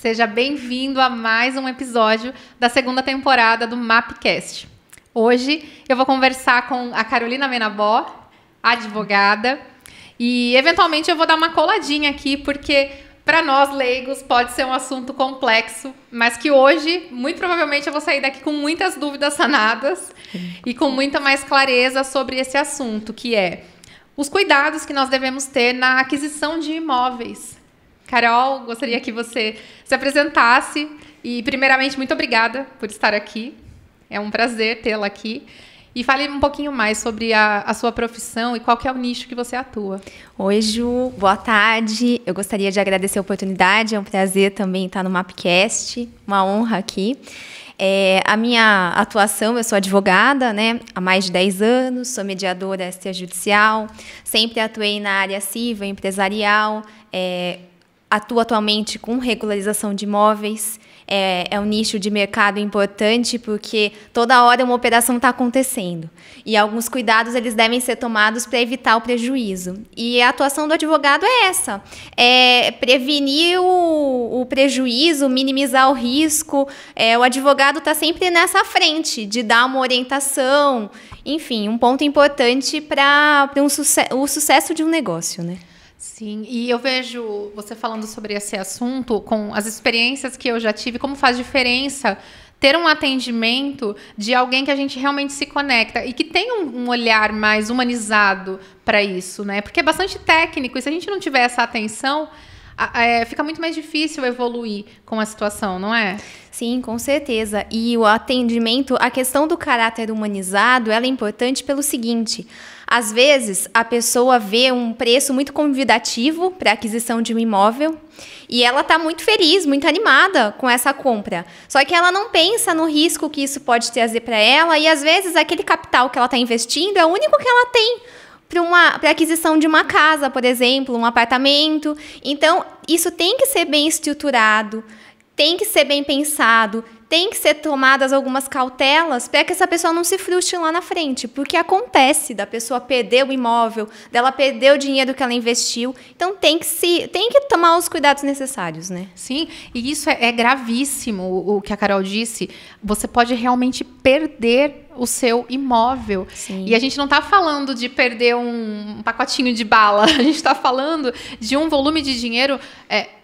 Seja bem-vindo a mais um episódio da segunda temporada do Mapcast. Hoje eu vou conversar com a Carolina Menabó, advogada, e eventualmente eu vou dar uma coladinha aqui, porque para nós leigos pode ser um assunto complexo, mas que hoje, muito provavelmente, eu vou sair daqui com muitas dúvidas sanadas e com muita mais clareza sobre esse assunto, que é os cuidados que nós devemos ter na aquisição de imóveis. Carol, gostaria que você se apresentasse e, primeiramente, muito obrigada por estar aqui. É um prazer tê-la aqui. E fale um pouquinho mais sobre a sua profissão e qual que é o nicho que você atua. Oi, Ju. Boa tarde. Eu gostaria de agradecer a oportunidade. É um prazer também estar no Mapcast. Uma honra aqui. A minha atuação, eu sou advogada, né, há mais de 10 anos, sou mediadora extrajudicial, sempre atuei na área civil, empresarial, atuo atualmente com regularização de imóveis. É um nicho de mercado importante porque toda hora uma operação está acontecendo. E alguns cuidados eles devem ser tomados para evitar o prejuízo. E a atuação do advogado é essa. É prevenir o prejuízo, minimizar o risco. O advogado está sempre nessa frente de dar uma orientação. Enfim, um ponto importante para o sucesso de um negócio, né? Sim, e eu vejo você falando sobre esse assunto, com as experiências que eu já tive, como faz diferença ter um atendimento de alguém que a gente realmente se conecta e que tem um olhar mais humanizado para isso, né? Porque é bastante técnico e se a gente não tiver essa atenção, fica muito mais difícil evoluir com a situação, não é? Sim, com certeza. E o atendimento, a questão do caráter humanizado, ela é importante pelo seguinte: às vezes a pessoa vê um preço muito convidativo para a aquisição de um imóvel e ela está muito feliz, muito animada com essa compra. Só que ela não pensa no risco que isso pode trazer para ela e às vezes aquele capital que ela está investindo é o único que ela tem para a aquisição de uma casa, por exemplo, um apartamento. Então, isso tem que ser bem estruturado, tem que ser bem pensado, tem que ser tomadas algumas cautelas para que essa pessoa não se frustre lá na frente, porque acontece da pessoa perder o imóvel, dela perder o dinheiro que ela investiu. Então, tem que tomar os cuidados necessários, né? Sim, e isso é gravíssimo, o que a Carol disse. Você pode realmente perder o seu imóvel. Sim. E a gente não está falando de perder um pacotinho de bala, a gente está falando de um volume de dinheiro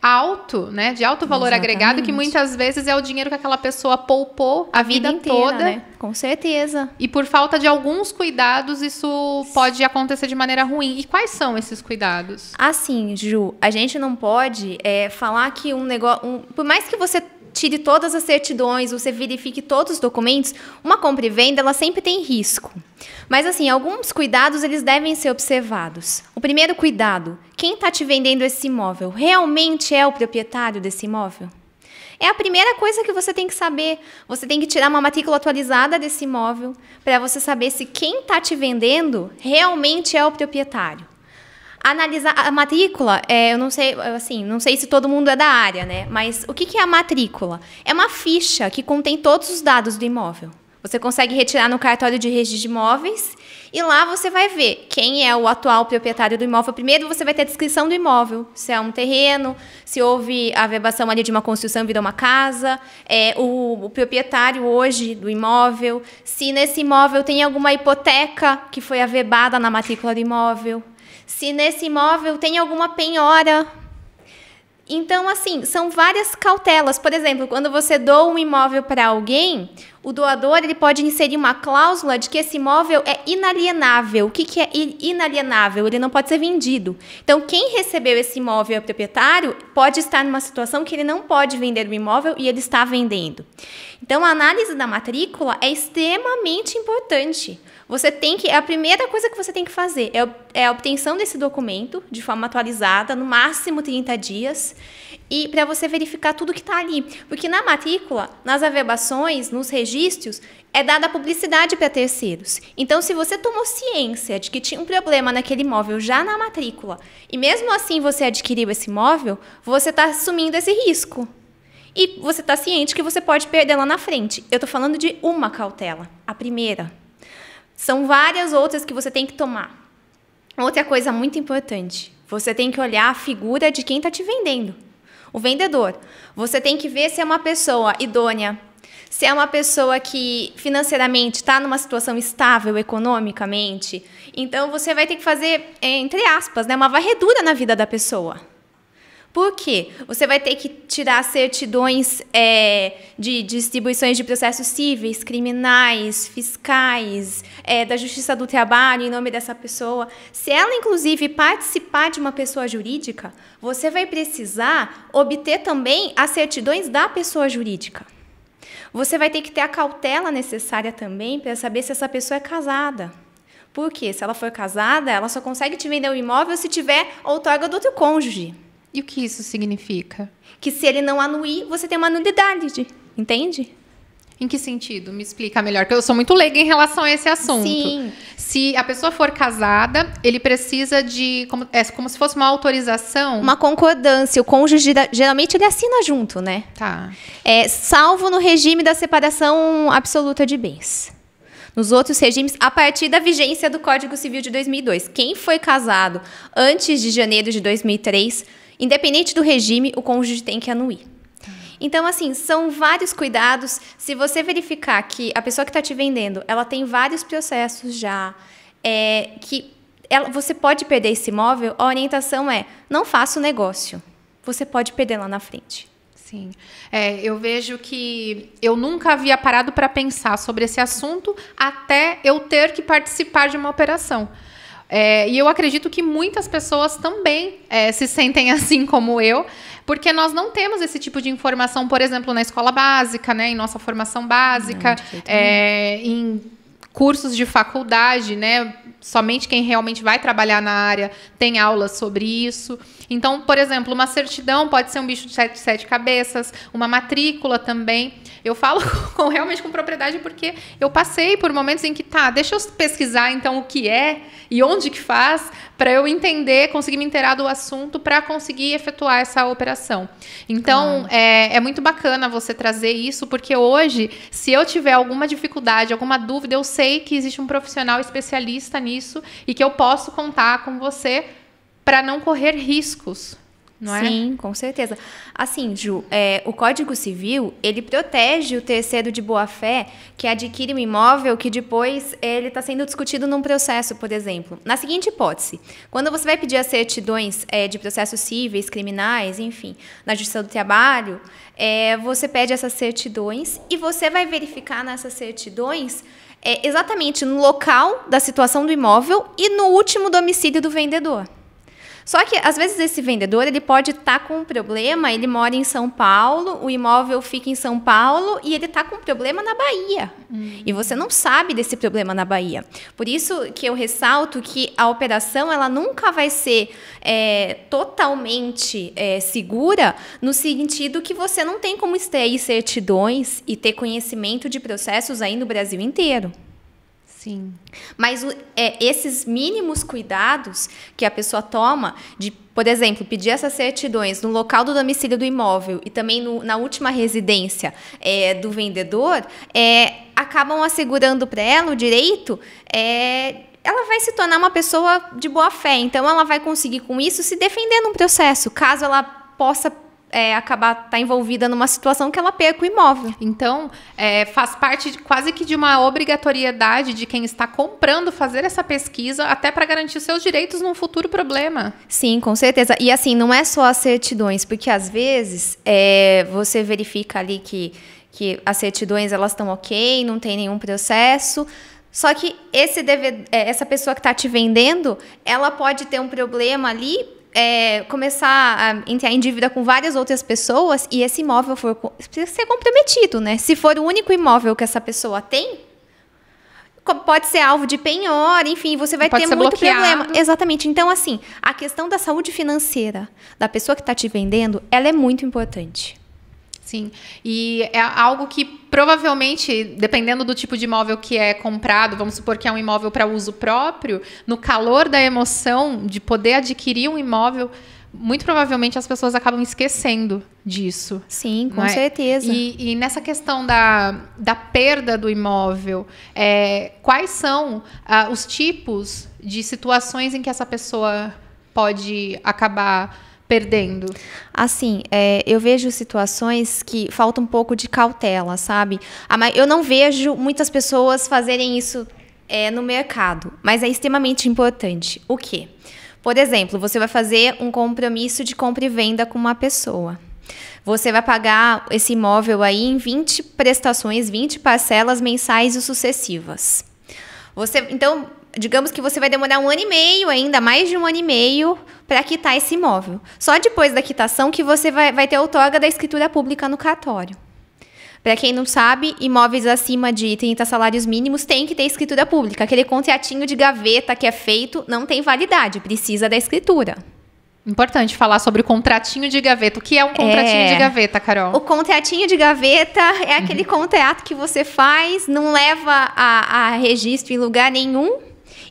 alto, né? De alto valor agregado, que muitas vezes é o dinheiro que aquela pessoa poupou a vida inteira, toda. Né? Com certeza. E por falta de alguns cuidados, isso pode acontecer de maneira ruim. E quais são esses cuidados? Assim, Ju, a gente não pode falar que um negócio... por mais que você tire todas as certidões, você verifique todos os documentos, uma compra e venda, ela sempre tem risco. Mas, assim, alguns cuidados, eles devem ser observados. O primeiro cuidado: quem está te vendendo esse imóvel realmente é o proprietário desse imóvel? É a primeira coisa que você tem que saber. Você tem que tirar uma matrícula atualizada desse imóvel para você saber se quem está te vendendo realmente é o proprietário. Analisar a matrícula, eu não sei, assim, não sei se todo mundo é da área, né? Mas o que é a matrícula? É uma ficha que contém todos os dados do imóvel. Você consegue retirar no cartório de registro de imóveis e lá você vai ver quem é o atual proprietário do imóvel. Primeiro você vai ter a descrição do imóvel, se é um terreno, se houve a verbação ali de uma construção e virou uma casa, o proprietário hoje do imóvel, se nesse imóvel tem alguma hipoteca que foi averbada na matrícula do imóvel, se nesse imóvel tem alguma penhora. Então, assim, são várias cautelas. Por exemplo, quando você doa um imóvel para alguém, o doador ele pode inserir uma cláusula de que esse imóvel é inalienável. O que é inalienável? Ele não pode ser vendido. Então, quem recebeu esse imóvel, o proprietário, pode estar numa situação que ele não pode vender o imóvel e ele está vendendo. Então, a análise da matrícula é extremamente importante. A primeira coisa que você tem que fazer é a obtenção desse documento de forma atualizada, no máximo 30 dias, e para você verificar tudo que está ali. Porque na matrícula, nas averbações, nos registros, é dada publicidade para terceiros. Então, se você tomou ciência de que tinha um problema naquele imóvel já na matrícula, e mesmo assim você adquiriu esse imóvel, você está assumindo esse risco. E você está ciente que você pode perder lá na frente. Eu estou falando de uma cautela, a primeira. São várias outras que você tem que tomar. Outra coisa muito importante, você tem que olhar a figura de quem está te vendendo. O vendedor. Você tem que ver se é uma pessoa idônea, se é uma pessoa que financeiramente está numa situação estável economicamente. Então, você vai ter que fazer, entre aspas, né, uma varredura na vida da pessoa. Por quê? Você vai ter que tirar certidões de distribuições de processos cíveis, criminais, fiscais, da Justiça do Trabalho em nome dessa pessoa. Se ela, inclusive, participar de uma pessoa jurídica, você vai precisar obter também as certidões da pessoa jurídica. Você vai ter que ter a cautela necessária também para saber se essa pessoa é casada. Por quê? Se ela for casada, ela só consegue te vender o imóvel se tiver outorga do outro cônjuge. E o que isso significa? Que se ele não anuir, você tem uma nulidade, entende? Em que sentido? Me explica melhor, porque eu sou muito leiga em relação a esse assunto. Sim. Se a pessoa for casada, ele precisa de... como se fosse uma autorização? Uma concordância. O cônjuge, geralmente, ele assina junto, né? Tá. Salvo no regime da separação absoluta de bens. Nos outros regimes, a partir da vigência do Código Civil de 2002. Quem foi casado antes de janeiro de 2003, independente do regime, o cônjuge tem que anuir. Então, assim, são vários cuidados. Se você verificar que a pessoa que está te vendendo, ela tem vários processos já, você pode perder esse imóvel, a orientação é, não faça o negócio. Você pode perder lá na frente. Sim. Eu vejo que eu nunca havia parado para pensar sobre esse assunto até eu ter que participar de uma operação. E eu acredito que muitas pessoas também se sentem assim como eu, porque nós não temos esse tipo de informação, por exemplo, na escola básica, né, em nossa formação básica, em cursos de faculdade, né? Somente quem realmente vai trabalhar na área tem aulas sobre isso. Então, por exemplo, uma certidão pode ser um bicho de sete cabeças, uma matrícula também. Eu falo realmente com propriedade porque eu passei por momentos em que, deixa eu pesquisar então o que é e onde que faz, para eu entender, conseguir me inteirar do assunto para conseguir efetuar essa operação. Então, é muito bacana você trazer isso, porque hoje, se eu tiver alguma dificuldade, alguma dúvida, eu sei que existe um profissional especialista nisso e que eu posso contar com você para não correr riscos, não é? Sim, com certeza. Assim, Ju, o Código Civil, ele protege o terceiro de boa-fé que adquire um imóvel que depois ele está sendo discutido num processo, por exemplo. Na seguinte hipótese, quando você vai pedir as certidões de processos cíveis, criminais, enfim, na Justiça do Trabalho, você pede essas certidões e você vai verificar nessas certidões exatamente no local da situação do imóvel e no último domicílio do vendedor. Só que, às vezes, esse vendedor ele pode estar com um problema, ele mora em São Paulo, o imóvel fica em São Paulo e ele está com um problema na Bahia. E você não sabe desse problema na Bahia. Por isso que eu ressalto que a operação ela nunca vai ser totalmente segura, no sentido que você não tem como extrair certidões e ter conhecimento de processos aí no Brasil inteiro. Sim. Mas esses mínimos cuidados que a pessoa toma de, por exemplo, pedir essas certidões no local do domicílio do imóvel e também na última residência do vendedor, acabam assegurando para ela o direito, ela vai se tornar uma pessoa de boa fé. Então, ela vai conseguir com isso se defender num processo, caso ela possa acabar envolvida numa situação que ela perca o imóvel. Então, faz parte quase que de uma obrigatoriedade de quem está comprando fazer essa pesquisa até para garantir seus direitos num futuro problema. Sim, com certeza. E assim, não é só as certidões, porque às vezes você verifica ali que as certidões elas estão ok, não tem nenhum processo. Só que essa pessoa que está te vendendo, ela pode ter um problema ali, começar a entrar em dívida com várias outras pessoas e esse imóvel precisa ser comprometido, né? Se for o único imóvel que essa pessoa tem, pode ser alvo de penhora, enfim, você vai ter muito problema. Exatamente. Então, assim, a questão da saúde financeira da pessoa que está te vendendo, ela é muito importante. Sim, e é algo que provavelmente, dependendo do tipo de imóvel que é comprado, vamos supor que é um imóvel para uso próprio, no calor da emoção de poder adquirir um imóvel, muito provavelmente as pessoas acabam esquecendo disso. Sim, com certeza. E nessa questão da perda do imóvel, quais são os tipos de situações em que essa pessoa pode acabar perdendo? Assim, eu vejo situações que falta um pouco de cautela, sabe? Eu não vejo muitas pessoas fazerem isso no mercado, mas é extremamente importante. O quê? Por exemplo, você vai fazer um compromisso de compra e venda com uma pessoa. Você vai pagar esse imóvel aí em 20 prestações, 20 parcelas mensais e sucessivas. Então, digamos que você vai demorar 1 ano e meio, ainda mais de 1 ano e meio, para quitar esse imóvel. Só depois da quitação que você vai ter a outorga da escritura pública no cartório. Para quem não sabe, imóveis acima de 30 salários mínimos tem que ter escritura pública. Aquele contratinho de gaveta que é feito não tem validade, precisa da escritura. Importante falar sobre o contratinho de gaveta. O que é um contratinho de gaveta, Carol? O contratinho de gaveta é aquele contrato que você faz, não leva a registro em lugar nenhum,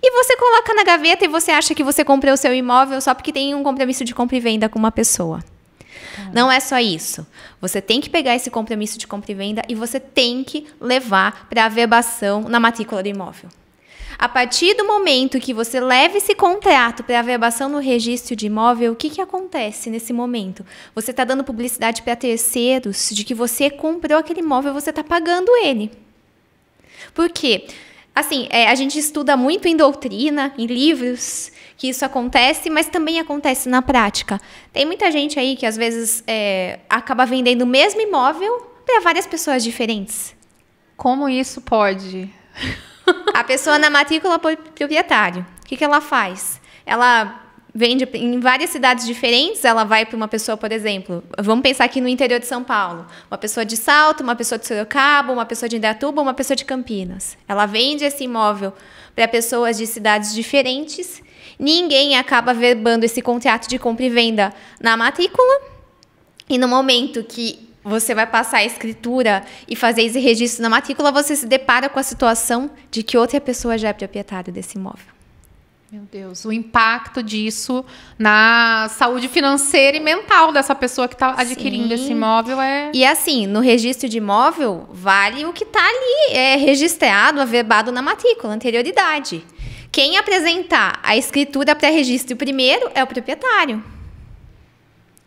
e você coloca na gaveta e você acha que você comprou o seu imóvel só porque tem um compromisso de compra e venda com uma pessoa. Não é só isso. Você tem que pegar esse compromisso de compra e venda e você tem que levar para averbação na matrícula do imóvel. A partir do momento que você leva esse contrato para averbação no registro de imóvel, o que acontece nesse momento? Você está dando publicidade para terceiros de que você comprou aquele imóvel e você está pagando ele. Por quê? Assim, a gente estuda muito em doutrina, em livros, que isso acontece, mas também acontece na prática. Tem muita gente aí que, às vezes, acaba vendendo o mesmo imóvel para várias pessoas diferentes. Como isso pode? A pessoa na matrícula proprietário, o que ela faz? Ela vende em várias cidades diferentes, ela vai para uma pessoa, por exemplo, vamos pensar aqui no interior de São Paulo, uma pessoa de Salto, uma pessoa de Sorocaba, uma pessoa de Indaiatuba, uma pessoa de Campinas. Ela vende esse imóvel para pessoas de cidades diferentes, ninguém acaba averbando esse contrato de compra e venda na matrícula, e no momento que você vai passar a escritura e fazer esse registro na matrícula, você se depara com a situação de que outra pessoa já é proprietária desse imóvel. Meu Deus, o impacto disso na saúde financeira e mental dessa pessoa que está adquirindo esse imóvel é... E assim, no registro de imóvel, vale o que está ali, registrado, averbado na matrícula, anterioridade. Quem apresentar a escritura pré-registro primeiro é o proprietário.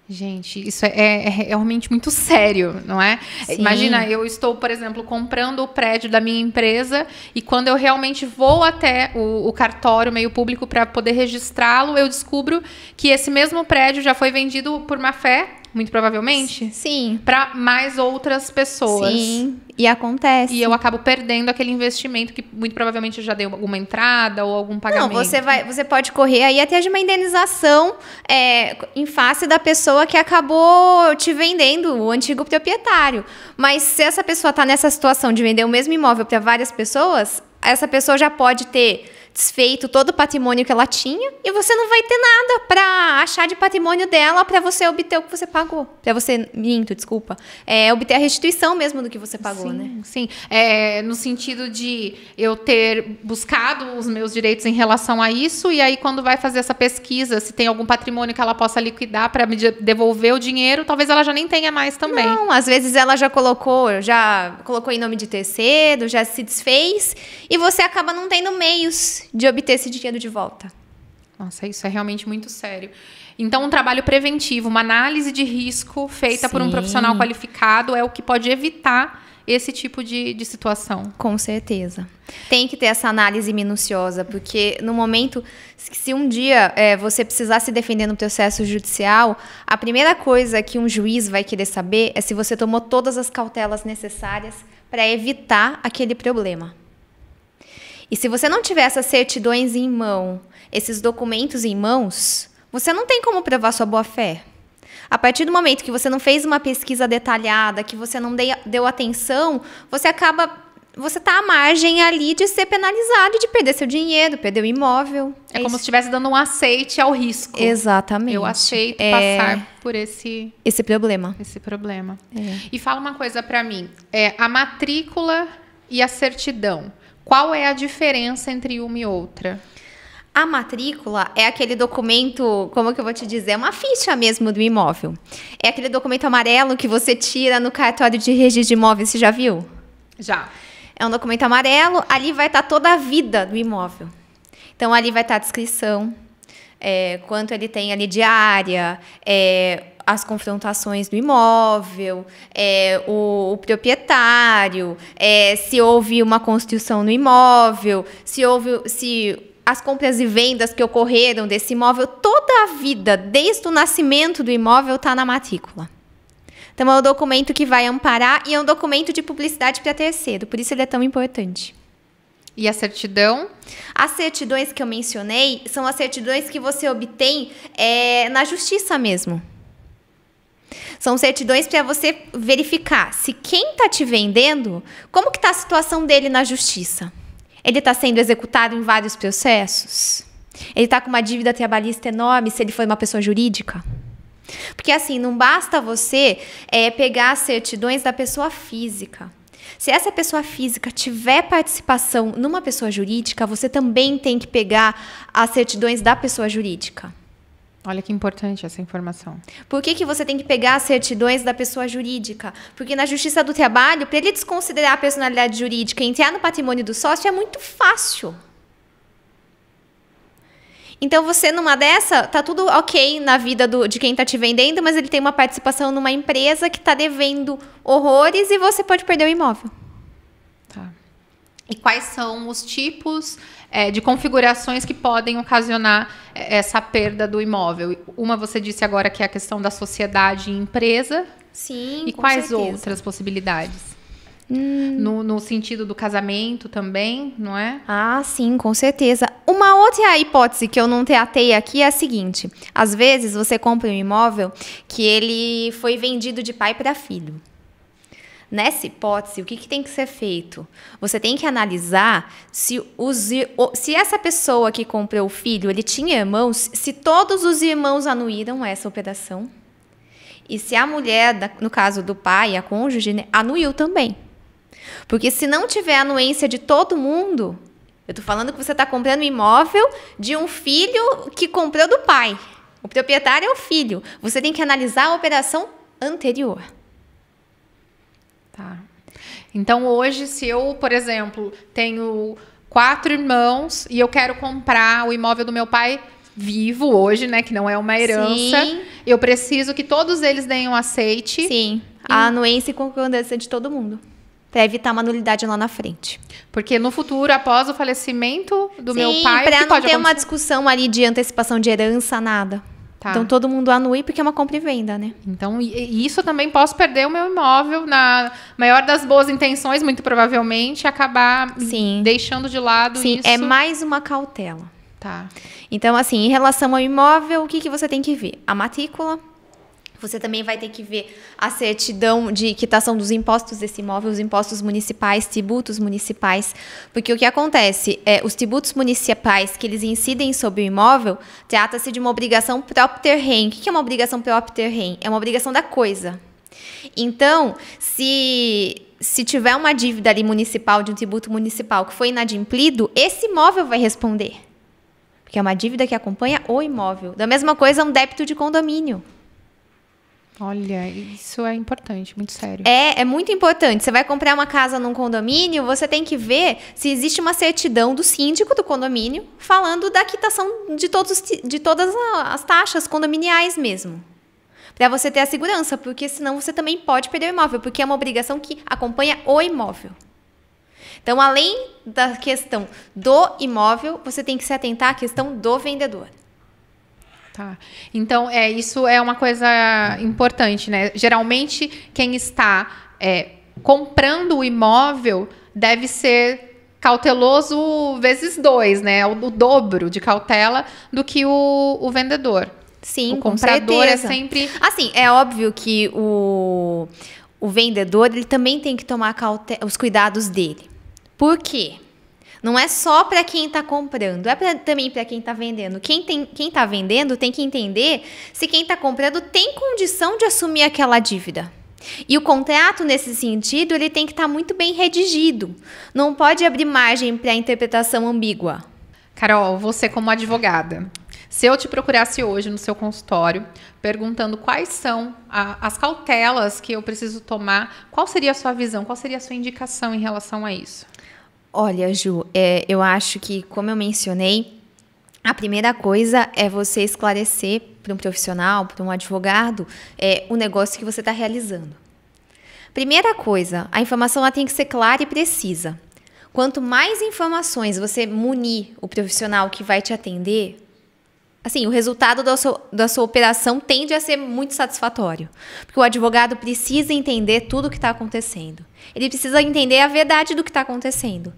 Gente, isso é realmente muito sério, não é? Sim. Imagina, eu estou, por exemplo, comprando o prédio da minha empresa e quando eu realmente vou até o cartório meio público para poder registrá-lo, eu descubro que esse mesmo prédio já foi vendido por má fé, muito provavelmente. Sim. Para mais outras pessoas. Sim, e acontece. E eu acabo perdendo aquele investimento que muito provavelmente já deu alguma entrada ou algum pagamento. Não, você pode correr aí até de uma indenização em face da pessoa que acabou te vendendo, o antigo proprietário. Mas se essa pessoa está nessa situação de vender o mesmo imóvel para várias pessoas, essa pessoa já pode ter desfeito todo o patrimônio que ela tinha e você não vai ter nada para achar de patrimônio dela para você obter o que você pagou. Para você, obter a restituição mesmo do que você pagou, sim, né? Sim, no sentido de eu ter buscado os meus direitos em relação a isso e aí quando vai fazer essa pesquisa, se tem algum patrimônio que ela possa liquidar para me devolver o dinheiro, talvez ela já nem tenha mais também. Não, às vezes ela já colocou em nome de terceiro, já se desfez e você acaba não tendo meios de obter esse dinheiro de volta. Nossa, isso é realmente muito sério. Então, um trabalho preventivo, uma análise de risco feita por um profissional qualificado é o que pode evitar esse tipo de situação. Com certeza. Tem que ter essa análise minuciosa, porque no momento, se um dia você precisar se defender no processo judicial, a primeira coisa que um juiz vai querer saber é se você tomou todas as cautelas necessárias para evitar aquele problema. E se você não tiver essas certidões em mão, esses documentos em mãos, você não tem como provar sua boa-fé. A partir do momento que você não fez uma pesquisa detalhada, que você não deu atenção, você está à margem ali de ser penalizado, de perder seu dinheiro, perder o imóvel. É como se estivesse dando um aceite ao risco. Exatamente. Eu aceito passar por esse problema. Esse problema. E fala uma coisa para mim. A matrícula e a certidão. Qual é a diferença entre uma e outra? A matrícula é aquele documento, como que eu vou te dizer? É uma ficha mesmo do imóvel. É aquele documento amarelo que você tira no cartório de registro de imóveis. Você já viu? Já. É um documento amarelo, ali vai estar toda a vida do imóvel. Então, ali vai estar a descrição, quanto ele tem ali de área, as confrontações do imóvel, o proprietário, se houve uma construção no imóvel, se as compras e vendas que ocorreram desse imóvel, toda a vida, desde o nascimento do imóvel, está na matrícula. Então, é um documento que vai amparar e é um documento de publicidade para terceiro, por isso ele é tão importante. E a certidão? As certidões que eu mencionei são as certidões que você obtém na justiça mesmo. São certidões para você verificar se quem está te vendendo, como que está a situação dele na justiça. Ele está sendo executado em vários processos? Ele está com uma dívida trabalhista enorme se ele for uma pessoa jurídica? Porque assim, não basta você pegar as certidões da pessoa física. Se essa pessoa física tiver participação numa pessoa jurídica, você também tem que pegar as certidões da pessoa jurídica. Olha que importante essa informação. Por que você tem que pegar as certidões da pessoa jurídica? Porque na Justiça do Trabalho, para ele desconsiderar a personalidade jurídica e entrar no patrimônio do sócio, é muito fácil. Então, você, numa dessa, tá tudo ok na vida de quem está te vendendo, mas ele tem uma participação numa empresa que está devendo horrores e você pode perder o imóvel. Tá. E quais são os tipos de configurações que podem ocasionar essa perda do imóvel? Uma você disse agora que é a questão da sociedade e empresa. Sim, e com quais certeza. outras possibilidades? No sentido do casamento também, não é? Ah, sim, com certeza. Uma outra hipótese que eu não tratei aqui é a seguinte. Às vezes você compra um imóvel que ele foi vendido de pai para filho. Nessa hipótese, o que tem que ser feito? Você tem que analisar se essa pessoa que comprou o filho, ele tinha irmãos, se todos os irmãos anuíram essa operação. E se a mulher, no caso do pai, a cônjuge, né, anuiu também. Porque se não tiver anuência de todo mundo, eu estou falando que você está comprando um imóvel de um filho que comprou do pai. O proprietário é o filho. Você tem que analisar a operação anterior. Tá. Então, hoje, se eu, por exemplo, tenho 4 irmãos e eu quero comprar o imóvel do meu pai vivo hoje, né, que não é uma herança, Sim. Eu preciso que todos eles deem um aceite. Sim, a anuência e concordância de todo mundo, para evitar uma nulidade lá na frente. Porque no futuro, após o falecimento do Sim, meu pai, para o que não pode ter uma acontecer? discussão ali de antecipação de herança, nada. Tá. Então, todo mundo anui porque é uma compra e venda, né? Então, isso também posso perder o meu imóvel na maior das boas intenções, muito provavelmente, acabar Sim. deixando de lado Sim, isso. é mais uma cautela. Tá. Então, assim, em relação ao imóvel, o que você tem que ver? A matrícula. Você também vai ter que ver a certidão de quitação dos impostos desse imóvel, os impostos municipais, tributos municipais. Porque o que acontece é, os tributos municipais que eles incidem sobre o imóvel, trata-se de uma obrigação propter rem. O que é uma obrigação propter rem? É uma obrigação da coisa. Então, se tiver uma dívida ali municipal, de um tributo municipal que foi inadimplido, esse imóvel vai responder. Porque é uma dívida que acompanha o imóvel. Da mesma coisa, um débito de condomínio. Olha, isso é importante, muito sério. É muito importante. Você vai comprar uma casa num condomínio, você tem que ver se existe uma certidão do síndico do condomínio falando da quitação de todas as taxas condominiais mesmo. Para você ter a segurança, porque senão você também pode perder o imóvel, porque é uma obrigação que acompanha o imóvel. Então, além da questão do imóvel, você tem que se atentar à questão do vendedor. Tá. Então, isso é uma coisa importante, né? Geralmente, quem está comprando o imóvel deve ser cauteloso vezes 2, né? O dobro de cautela do que o vendedor. Sim, o com comprador certeza. é sempre... Assim, é óbvio que o vendedor ele também tem que tomar os cuidados dele. Por quê? Não é só para quem está comprando, também para quem está vendendo. Quem está vendendo tem que entender se quem está comprando tem condição de assumir aquela dívida. E o contrato, nesse sentido, ele tem que estar muito bem redigido. Não pode abrir margem para interpretação ambígua. Carol, você como advogada, se eu te procurasse hoje no seu consultório, perguntando quais são as cautelas que eu preciso tomar, qual seria a sua visão, qual seria a sua indicação em relação a isso? Olha, Ju, eu acho que, como eu mencionei, A primeira coisa é você esclarecer para um profissional, para um advogado, o negócio que você está realizando. Primeira coisa, a informação ela tem que ser clara e precisa. Quanto mais informações você munir o profissional que vai te atender, assim, o resultado da sua operação tende a ser muito satisfatório. Porque o advogado precisa entender tudo o que está acontecendo. Ele precisa entender a verdade do que está acontecendo.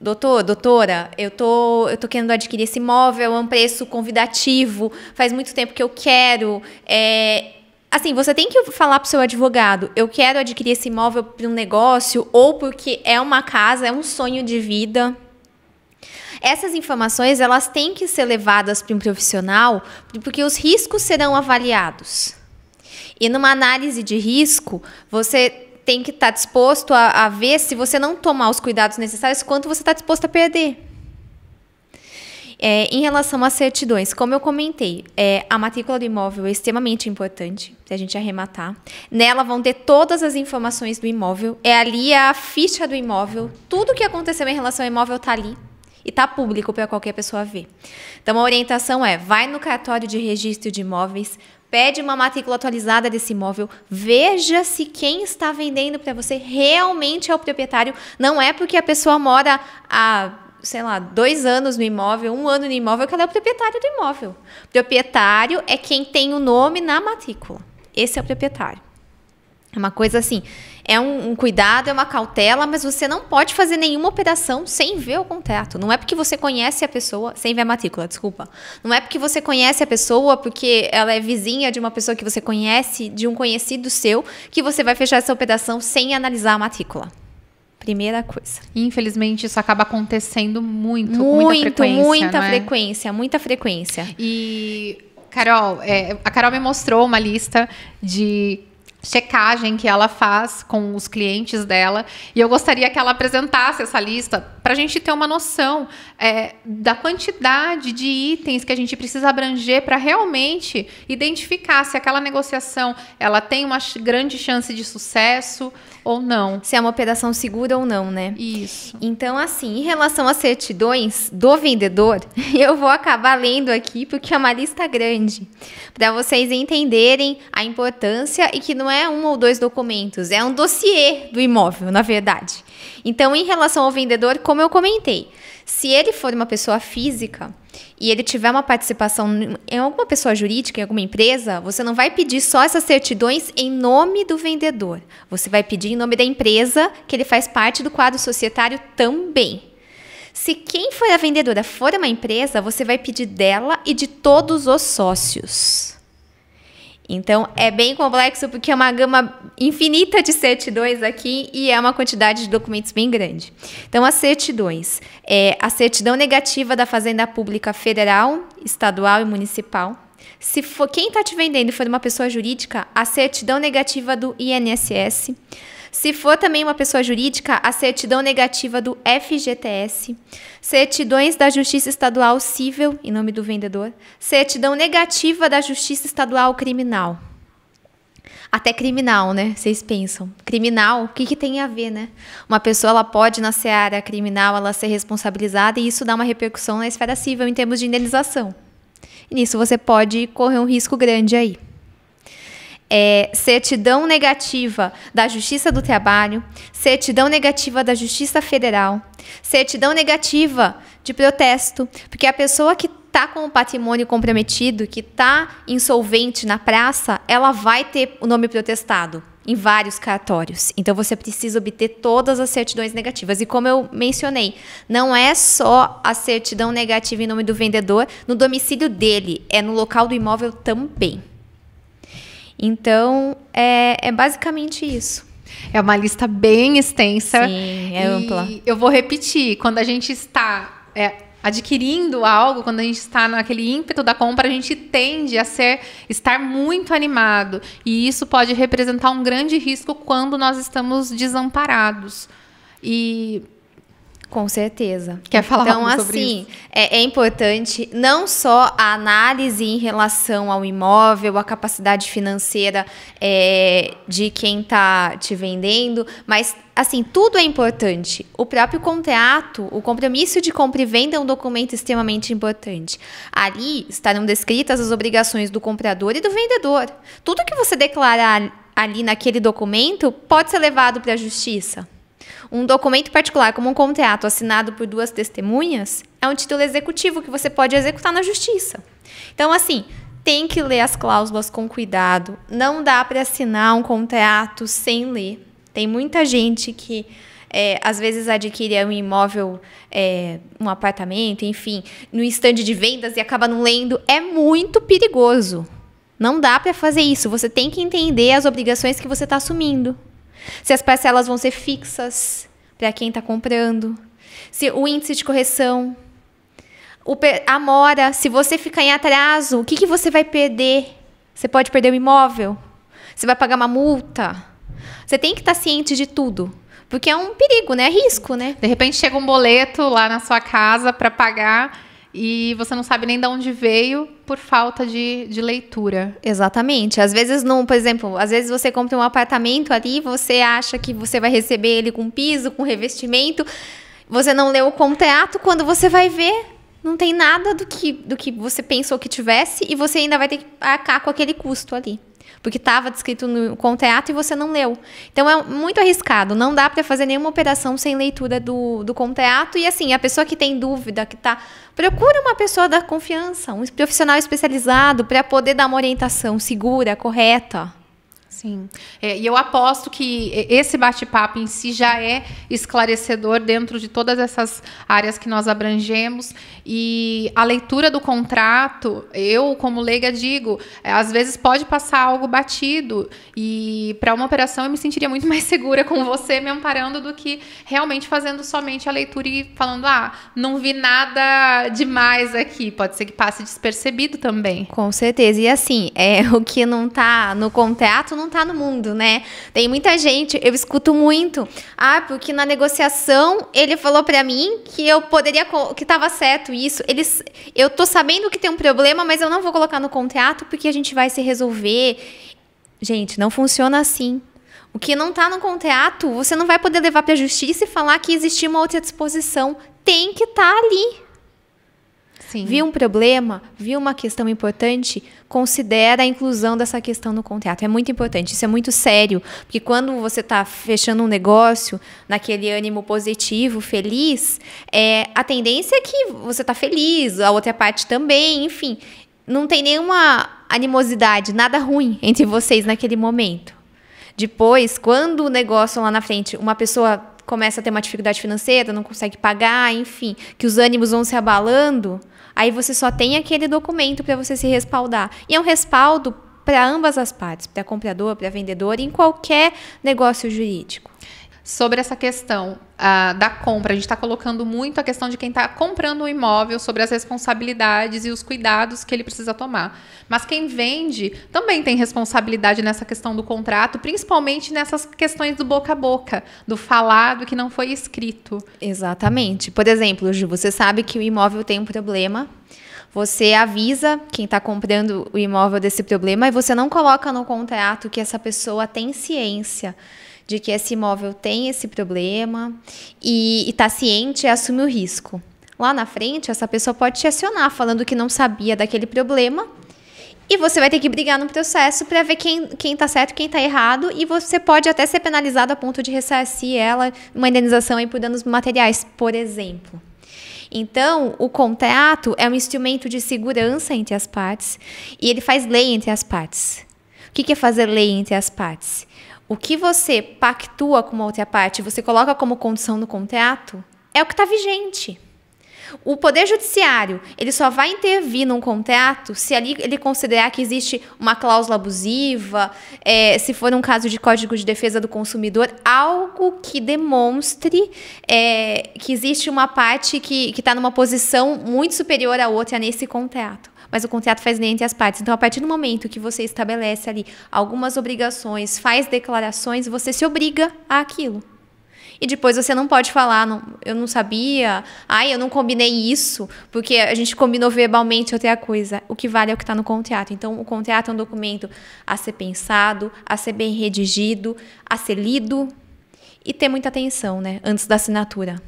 Doutora, eu tô querendo adquirir esse imóvel, é um preço convidativo, faz muito tempo que eu quero. Assim, você tem que falar para o seu advogado, eu quero adquirir esse imóvel para um negócio ou porque é uma casa, é um sonho de vida. Essas informações, elas têm que ser levadas para um profissional, porque os riscos serão avaliados. E numa análise de risco, você tem que estar disposto a ver, se você não tomar os cuidados necessários, quanto você está disposto a perder. Em relação às certidões, como eu comentei, a matrícula do imóvel é extremamente importante para a gente arrematar. Nela vão ter todas as informações do imóvel. Ali a ficha do imóvel. Tudo que aconteceu em relação ao imóvel está ali. E está público para qualquer pessoa ver. Então, a orientação vai no cartório de registro de imóveis, pede uma matrícula atualizada desse imóvel, veja se quem está vendendo para você realmente é o proprietário. Não é porque a pessoa mora há 2 anos no imóvel, 1 ano no imóvel, que ela é o proprietário do imóvel. O proprietário é quem tem o nome na matrícula. Esse é o proprietário. É uma coisa assim, é um cuidado, é uma cautela, mas você não pode fazer nenhuma operação sem ver o contrato. Não é porque você conhece a pessoa, sem ver a matrícula, desculpa. Não é porque você conhece a pessoa, porque ela é vizinha de uma pessoa que você conhece, de um conhecido seu, que você vai fechar essa operação sem analisar a matrícula. Primeira coisa. Infelizmente, isso acaba acontecendo com muita frequência. Muita frequência. E, Carol, a Carol me mostrou uma lista de checagem que ela faz com os clientes dela, e eu gostaria que ela apresentasse essa lista para a gente ter uma noção da quantidade de itens que a gente precisa abranger para realmente identificar se aquela negociação ela tem uma grande chance de sucesso ou não. Se é uma operação segura ou não, né? Isso. Então, assim, em relação às certidões do vendedor, eu vou acabar lendo aqui porque é uma lista grande, para vocês entenderem a importância e que não é 1 ou 2 documentos, é um dossiê do imóvel, na verdade. Então, em relação ao vendedor, como eu comentei, se ele for uma pessoa física e ele tiver uma participação em alguma pessoa jurídica, em alguma empresa, você não vai pedir só essas certidões em nome do vendedor. Você vai pedir em nome da empresa, que ele faz parte do quadro societário também. Se quem for a vendedora for uma empresa, você vai pedir dela e de todos os sócios. Então, é bem complexo porque é uma gama infinita de certidões aqui e é uma quantidade de documentos bem grande. Então, as certidões. A certidão negativa da Fazenda Pública Federal, Estadual e Municipal. Se for quem está te vendendo for uma pessoa jurídica, a certidão negativa do INSS. Se for também uma pessoa jurídica, a certidão negativa do FGTS, certidões da Justiça Estadual Civil, em nome do vendedor, certidão negativa da Justiça Estadual Criminal. Até criminal, né? Vocês pensam. Criminal, o que tem a ver, né? Uma pessoa ela pode, na seara criminal, ela ser responsabilizada e isso dá uma repercussão na esfera civil em termos de indenização. E nisso você pode correr um risco grande aí. Certidão negativa da Justiça do Trabalho, certidão negativa da Justiça Federal, certidão negativa de protesto, porque a pessoa que está com o patrimônio comprometido, que está insolvente na praça, ela vai ter o nome protestado em vários cartórios. Então, você precisa obter todas as certidões negativas. E como eu mencionei, não é só a certidão negativa em nome do vendedor no domicílio dele, é no local do imóvel também. Então, é basicamente isso. É uma lista bem extensa. Sim, é ampla. E eu vou repetir, quando a gente está adquirindo algo, quando a gente está naquele ímpeto da compra, a gente tende a estar muito animado. E isso pode representar um grande risco quando nós estamos desamparados. E Com certeza. Quer falar então, algo sobre assim, isso? é importante não só a análise em relação ao imóvel, a capacidade financeira de quem está te vendendo, mas, assim, tudo é importante. O próprio contrato, o compromisso de compra e venda é um documento extremamente importante. Ali estarão descritas as obrigações do comprador e do vendedor. Tudo que você declarar ali naquele documento pode ser levado para a justiça. Um documento particular, como um contrato assinado por 2 testemunhas, é um título executivo que você pode executar na justiça. Então, assim, tem que ler as cláusulas com cuidado. Não dá para assinar um contrato sem ler. Tem muita gente que, às vezes, adquire um imóvel, um apartamento, enfim, no estande de vendas e acaba não lendo. É muito perigoso. Não dá para fazer isso. Você tem que entender as obrigações que você está assumindo. Se as parcelas vão ser fixas para quem está comprando. Se o índice de correção. A mora. Se você ficar em atraso, o que você vai perder? Você pode perder o imóvel. Você vai pagar uma multa. Você tem que estar ciente de tudo. Porque é um perigo, né? É risco, né? De repente chega um boleto lá na sua casa para pagar e você não sabe nem de onde veio por falta de leitura. Exatamente. Às vezes, não, por exemplo, às vezes você compra um apartamento ali, você acha que você vai receber ele com piso, com revestimento. Você não leu o contrato, quando você vai ver, não tem nada do que você pensou que tivesse e você ainda vai ter que arcar com aquele custo ali. Porque estava descrito no contrato e você não leu. Então, é muito arriscado. Não dá para fazer nenhuma operação sem leitura do contrato. E, assim, a pessoa que tem dúvida, procura uma pessoa da confiança, um profissional especializado para poder dar uma orientação segura, correta. Sim. E eu aposto que esse bate-papo em si já é esclarecedor dentro de todas essas áreas que nós abrangemos. E a leitura do contrato, eu, como leiga, digo, às vezes pode passar algo batido. E para uma operação eu me sentiria muito mais segura com você me amparando do que realmente fazendo somente a leitura e falando, não vi nada demais aqui. Pode ser que passe despercebido também. Com certeza. E assim, o que não está no contrato não está no mundo, né? Tem muita gente, eu escuto muito, porque na negociação ele falou para mim que eu poderia, que estava certo isso. Eu tô sabendo que tem um problema, mas eu não vou colocar no contrato porque a gente vai se resolver. Gente, não funciona assim. O que não está no contrato, você não vai poder levar para a justiça e falar que existia uma outra disposição. Tem que estar ali. Sim. Viu um problema? Viu uma questão importante? Considera a inclusão dessa questão no contrato. É muito importante, isso é muito sério. Porque quando você está fechando um negócio, naquele ânimo positivo, feliz, a tendência é que você está feliz, a outra parte também, enfim. Não tem nenhuma animosidade, nada ruim entre vocês naquele momento. Depois, quando o negócio lá na frente, uma pessoa começa a ter uma dificuldade financeira, não consegue pagar, enfim, que os ânimos vão se abalando, aí você só tem aquele documento para você se respaldar. E é um respaldo para ambas as partes, para comprador, para vendedor, em qualquer negócio jurídico. Sobre essa questão da compra, a gente está colocando muito a questão de quem está comprando um imóvel, sobre as responsabilidades e os cuidados que ele precisa tomar. Mas quem vende também tem responsabilidade nessa questão do contrato, principalmente nessas questões do boca a boca, do falado que não foi escrito. Exatamente. Por exemplo, Ju, você sabe que o imóvel tem um problema, você avisa quem está comprando o imóvel desse problema e você não coloca no contrato que essa pessoa tem ciência de que esse imóvel tem esse problema e está ciente e assume o risco. Lá na frente, essa pessoa pode te acionar falando que não sabia daquele problema e você vai ter que brigar no processo para ver quem está certo e quem está errado e você pode até ser penalizado a ponto de ressarcir ela uma indenização aí por danos materiais, por exemplo. Então, o contrato é um instrumento de segurança entre as partes e ele faz lei entre as partes. O que é fazer lei entre as partes? O que você pactua com uma outra parte, você coloca como condição no contrato, é o que está vigente. O Poder Judiciário, ele só vai intervir num contrato se ali ele considerar que existe uma cláusula abusiva, se for um caso de Código de Defesa do Consumidor, algo que demonstre que existe uma parte que está numa posição muito superior à outra nesse contrato. Mas o contrato faz lei entre as partes. Então, a partir do momento que você estabelece ali algumas obrigações, faz declarações, você se obriga àquilo. E depois você não pode falar, não, eu não sabia, eu não combinei isso, porque a gente combinou verbalmente outra coisa. O que vale é o que está no contrato. Então, o contrato é um documento a ser pensado, a ser bem redigido, a ser lido e ter muita atenção, né, antes da assinatura.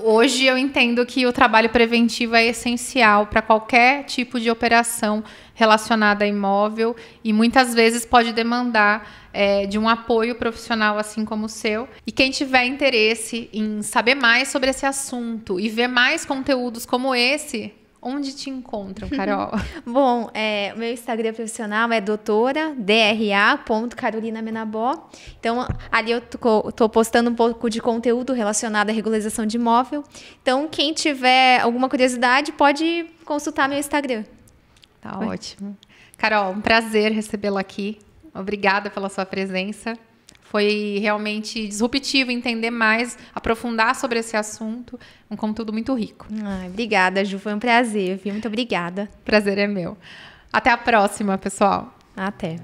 Hoje eu entendo que o trabalho preventivo é essencial para qualquer tipo de operação relacionada a imóvel e muitas vezes pode demandar de um apoio profissional assim como o seu. E quem tiver interesse em saber mais sobre esse assunto e ver mais conteúdos como esse, onde te encontram, Carol? Bom, o meu Instagram profissional é doutora.dra.carolinamenabó. Então, ali eu tô postando um pouco de conteúdo relacionado à regularização de imóvel. Então, quem tiver alguma curiosidade, pode consultar meu Instagram. Tá ótimo. Carol, um prazer recebê-la aqui. Obrigada pela sua presença. Foi realmente disruptivo entender mais, aprofundar sobre esse assunto. Um conteúdo muito rico. Obrigada, Ju. Foi um prazer, viu? Muito obrigada. Prazer é meu. Até a próxima, pessoal. Até.